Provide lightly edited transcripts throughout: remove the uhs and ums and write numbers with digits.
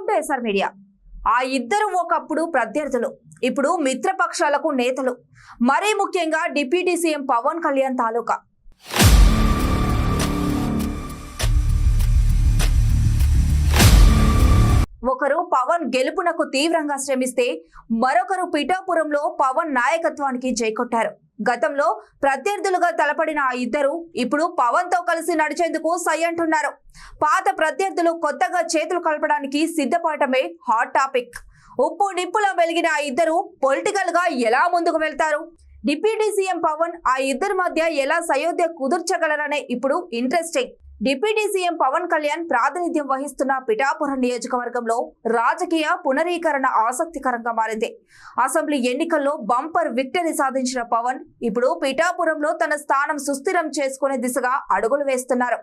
Welcome to SR media. ఆ ఇద్దరు ఒకప్పుడు ప్రత్యర్థులు, ఇప్పుడు మిత్రపక్షాలకు నేతలు. మరీ ముఖ్యంగా డిప్యూటీ సీఎం పవన్ కళ్యాణ్ తాలూకా. ఒకరు పవన్ గెలుపునకు తీవ్రంగా శ్రమిస్తే మరొకరు పిఠాపురంలో పవన్ నాయకత్వానికి జైకొట్టారు. గతంలో ప్రత్యర్థులుగా తలపడిన ఆ ఇద్దరు ఇప్పుడు పవన్ తో కలిసి నడిచేందుకు సై అంటున్నారు. పాత ప్రత్యర్థులు కొత్తగా చేతులు కలపడానికి సిద్ధపడటమే హాట్ టాపిక్. ఉప్పు నిప్పులా వెలిగిన ఆ ఇద్దరు పొలిటికల్ గా ఎలా ముందుకు వెళ్తారు? డిప్యూటీ సీఎం పవన్ ఆ ఇద్దరి మధ్య ఎలా సయోధ్య కుదుర్చగలరనే ఇప్పుడు interesting. Deputy CM Pawan Kalyan ప్రాతినిధ్యం వహిస్తున్న పిఠాపురం నియోజకవర్గంలో రాజకీయ పునరీకరణ ఆసక్తికరంగా మారింది. అసెంబ్లీ ఎన్నికల్లో బంపర్ విక్టరీ సాధించిన పవన్ ఇప్పుడు పిఠాపురంలో తన స్థానం సుస్థిరం చేసుకునే దిశగా అడుగులు వేస్తున్నారు.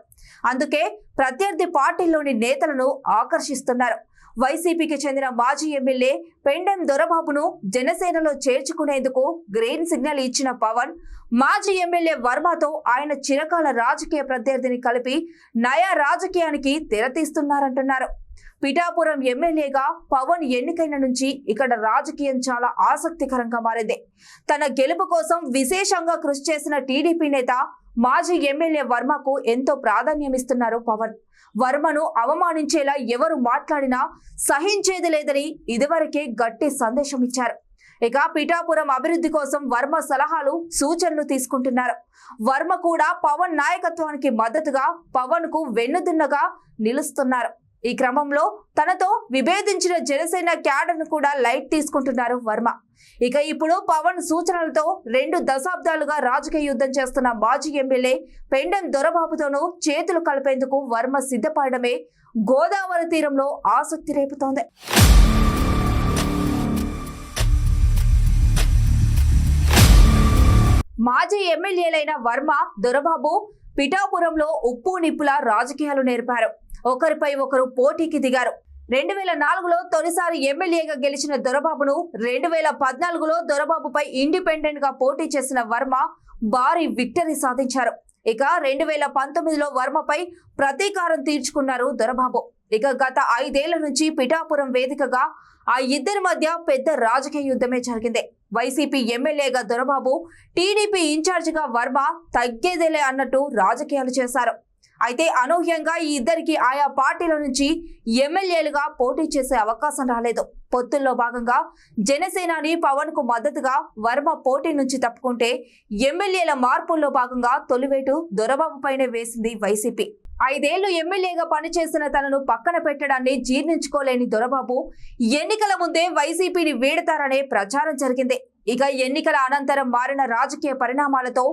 అందుకే ప్రత్యర్థి పార్టీల్లోని నేతలను ఆకర్షిస్తున్నారు. వైసీపీకి చెందిన మాజీ ఎమ్మెల్యే పెండెం దొరబాబును జనసేనలో చేర్చుకునేందుకు గ్రీన్ సిగ్నల్ ఇచ్చిన పవన్ మాజీ ఎమ్మెల్యే వర్మతో ఆయన చిరకాల రాజకీయ ప్రత్యర్థిని కలిపి నయా రాజకీయానికి తెరతీస్తున్నారంటున్నారు. పిఠాపురం ఎమ్మెల్యేగా పవన్ ఎన్నికైన నుంచి ఇక్కడ రాజకీయం చాలా ఆసక్తికరంగా మారింది. తన గెలుపు కోసం విశేషంగా కృషి చేసిన టీడీపీ నేత మాజీ ఎమ్మెల్యే వర్మకు ఎంతో ప్రాధాన్యమిస్తున్నారు పవన్. వర్మను అవమానించేలా ఎవరు మాట్లాడినా సహించేది లేదని ఇదివరకే గట్టి సందేశం ఇచ్చారు. ఇక పిఠాపురం అభివృద్ధి కోసం వర్మ సలహాలు సూచనలు తీసుకుంటున్నారు. వర్మ కూడా పవన్ నాయకత్వానికి మద్దతుగా పవన్ కు వెన్నుదిన్నగా నిలుస్తున్నారు. ఈ క్రమంలో తనతో విభేదించిన జనసేన క్యాడర్ ను కూడా లైట్ తీసుకుంటున్నారు వర్మ. ఇక ఇప్పుడు పవన్ సూచనలతో 2 దశాబ్దాలుగా రాజకీయ యుద్ధం చేస్తున్న మాజీ ఎమ్మెల్యే పెండెం దొరబాబుతోనూ చేతులు కలిపేందుకు వర్మ సిద్ధపడమే గోదావరి తీరంలో ఆసక్తి రేపుతోంది. మాజీ ఎమ్మెల్యేలైన వర్మ, దొరబాబు పిఠాపురంలో ఉప్పు నిప్పుల రాజకీయాలు నేర్పారు. ఒకరిపై ఒకరు పోటీకి దిగారు. 2004లో తొలిసారి ఎమ్మెల్యేగా గెలిచిన దొరబాబును 2014లో దొరబాబుపై ఇండిపెండెంట్ గా పోటీ చేసిన వర్మ భారీ విక్టరీ సాధించారు. ఇక 2019లో వర్మపై ప్రతీకారం తీర్చుకున్నారు దొరబాబు. ఇక గత 5 ఏళ్ల నుంచి పిఠాపురం వేదికగా ఆ ఇద్దరి మధ్య పెద్ద రాజకీయ యుద్ధమే జరిగింది. వైసీపీ ఎమ్మెల్యేగా దొరబాబు, టీడీపీ ఇన్ఛార్జిగా వర్మ తగ్గేదేలే అన్నట్టు రాజకీయాలు చేశారు. అయితే అనూహ్యంగా ఈ ఇద్దరికి ఆయా పార్టీల నుంచి ఎమ్మెల్యేలుగా పోటీ చేసే అవకాశం రాలేదు. పొత్తుల్లో భాగంగా జనసేనాని పవన్ కు మద్దతుగా వర్మ పోటీ నుంచి తప్పుకుంటే ఎమ్మెల్యేల మార్పుల్లో భాగంగా తొలివేటు దొరబాబు పైనే వేసింది వైసీపీ. 5 ఏళ్లు ఎమ్మెల్యేగా పనిచేసిన తనను పక్కన పెట్టడాన్ని జీర్ణించుకోలేని దొరబాబు ఎన్నికల ముందే వైసీపీని వీడతారనే ప్రచారం జరిగింది. ఇక ఎన్నికల అనంతరం మారిన రాజకీయ పరిణామాలతో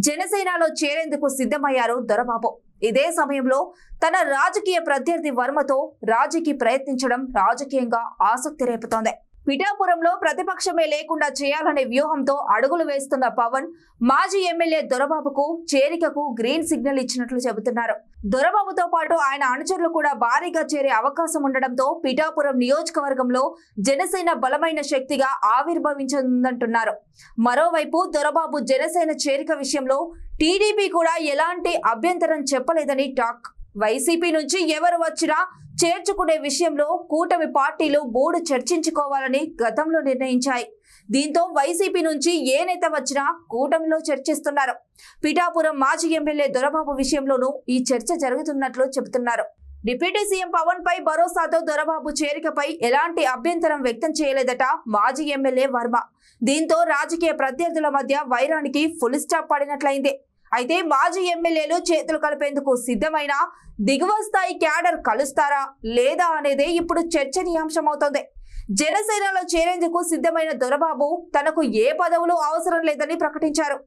జనసేనలో చేరేందుకు సిద్ధమయ్యారు దొరబాబు. ఇదే సమయంలో తన రాజకీయ ప్రత్యర్థి వర్మతో రాజీకి ప్రయత్నించడం రాజకీయంగా ఆసక్తి రేపుతోంది. పిఠాపురంలో ప్రతిపక్షమే లేకుండా చేయాలనే వ్యూహంతో అడుగులు వేస్తున్న పవన్ మాజీ ఎమ్మెల్యే దొరబాబుకు చేరికకు గ్రీన్ సిగ్నల్ ఇచ్చినట్లు చెబుతున్నారు. దొరబాబుతో పాటు ఆయన అనుచరులు కూడా భారీగా చేరే అవకాశం ఉండడంతో పిఠాపురం నియోజకవర్గంలో జనసేన బలమైన శక్తిగా ఆవిర్భవించనుందంటున్నారు. మరోవైపు దొరబాబు జనసేన చేరిక విషయంలో టీడీపీ కూడా ఎలాంటి అభ్యంతరం చెప్పలేదని టాక్. వైసీపీ నుంచి ఎవరు వచ్చినా చేర్చుకునే విషయంలో కూటమి పార్టీలు 3 చర్చించుకోవాలని గతంలో నిర్ణయించాయి. దీంతో వైసీపీ నుంచి ఏ నేత వచ్చినా కూటమిలో చర్చిస్తున్నారు. పిఠాపురం మాజీ ఎమ్మెల్యే దొరబాబు విషయంలోనూ ఈ చర్చ జరుగుతున్నట్లు చెబుతున్నారు. డిప్యూటీ సీఎం పవన్ పై భరోసాతో దొరబాబు చేరికపై ఎలాంటి అభ్యంతరం వ్యక్తం చేయలేదట మాజీ ఎమ్మెల్యే వర్మ. దీంతో రాజకీయ ప్రత్యర్థుల మధ్య వైరానికి ఫుల్ స్టాప్ పడినట్లయింది. అయితే మాజీ ఎమ్మెల్యేలు చేతులు కలిపేందుకు సిద్ధమైన దిగువ స్థాయి క్యాడర్ కలుస్తారా లేదా అనేదే ఇప్పుడు చర్చనీయాంశమవుతోంది. జనసేనలో చేరేందుకు సిద్ధమైన దొరబాబు తనకు ఏ పదవులు అవసరం లేదని ప్రకటించారు.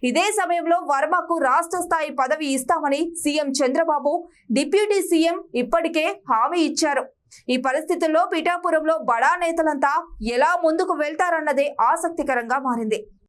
ఇదే సమయంలో వర్మకు రాష్ట్ర స్థాయి పదవి ఇస్తామని సీఎం చంద్రబాబు, డిప్యూటీ సీఎం ఇప్పటికే హామీ ఇచ్చారు. ఈ పరిస్థితుల్లో పిఠాపురంలో బడా నేతలంతా ఎలా ముందుకు వెళ్తారన్నదే ఆసక్తికరంగా మారింది.